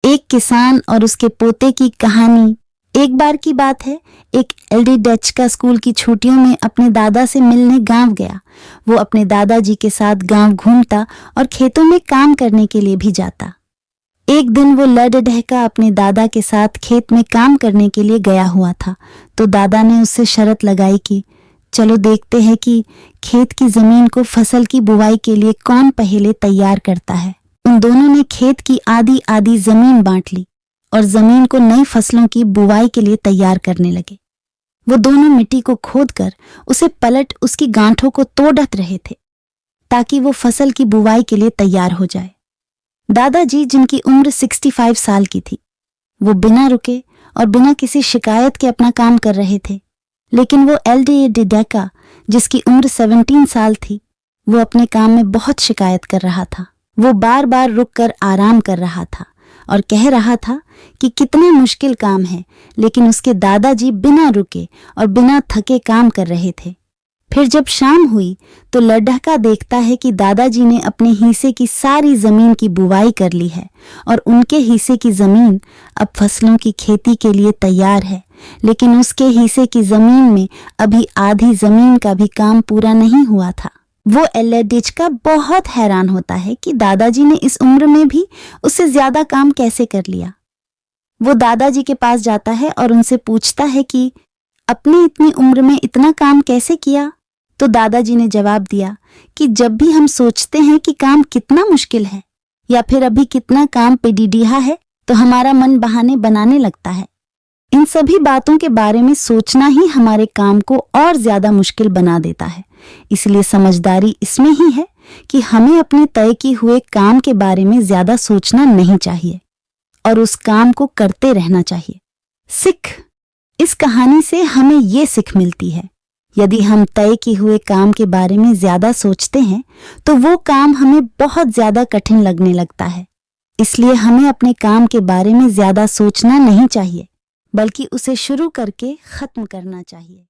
एक किसान और उसके पोते की कहानी। एक बार की बात है, एक एलडी डच का स्कूल की छुट्टियों में अपने दादा से मिलने गांव गया। वो अपने दादाजी के साथ गांव घूमता और खेतों में काम करने के लिए भी जाता। एक दिन वो लड़ढहका अपने दादा के साथ खेत में काम करने के लिए गया हुआ था, तो दादा ने उससे शर्त लगाई कि चलो देखते हैं कि खेत की जमीन को फसल की बुवाई के लिए कौन पहले तैयार करता है। उन दोनों ने खेत की आधी आधी जमीन बांट ली और जमीन को नई फसलों की बुवाई के लिए तैयार करने लगे। वो दोनों मिट्टी को खोदकर उसे पलट उसकी गांठों को तोड़त रहे थे ताकि वो फसल की बुवाई के लिए तैयार हो जाए। दादाजी, जिनकी उम्र 65 साल की थी, वो बिना रुके और बिना किसी शिकायत के अपना काम कर रहे थे। लेकिन वो एलडी, जिसकी उम्र 17 साल थी, वो अपने काम में बहुत शिकायत कर रहा था। वो बार बार रुक कर आराम कर रहा था और कह रहा था कि कितना मुश्किल काम है, लेकिन उसके दादाजी बिना रुके और बिना थके काम कर रहे थे। फिर जब शाम हुई तो लड़ढका देखता है कि दादाजी ने अपने हिस्से की सारी जमीन की बुवाई कर ली है और उनके हिस्से की जमीन अब फसलों की खेती के लिए तैयार है, लेकिन उसके हिस्से की जमीन में अभी आधी जमीन का भी काम पूरा नहीं हुआ था। वो एलडीका बहुत हैरान होता है कि दादाजी ने इस उम्र में भी उससे ज्यादा काम कैसे कर लिया। वो दादाजी के पास जाता है और उनसे पूछता है कि अपनी इतनी उम्र में इतना काम कैसे किया। तो दादाजी ने जवाब दिया कि जब भी हम सोचते हैं कि काम कितना मुश्किल है या फिर अभी कितना काम पेडीडीहा है, तो हमारा मन बहाने बनाने लगता है। इन सभी बातों के बारे में सोचना ही हमारे काम को और ज्यादा मुश्किल बना देता है। इसलिए समझदारी इसमें ही है कि हमें अपने तय किए हुए काम के बारे में ज्यादा सोचना नहीं चाहिए और उस काम को करते रहना चाहिए। सीख, इस कहानी से हमें ये सीख मिलती है, यदि हम तय किए हुए काम के बारे में ज्यादा सोचते हैं तो वो काम हमें बहुत ज्यादा कठिन लगने लगता है। इसलिए हमें अपने काम के बारे में ज्यादा सोचना नहीं चाहिए, बल्कि उसे शुरू करके खत्म करना चाहिए।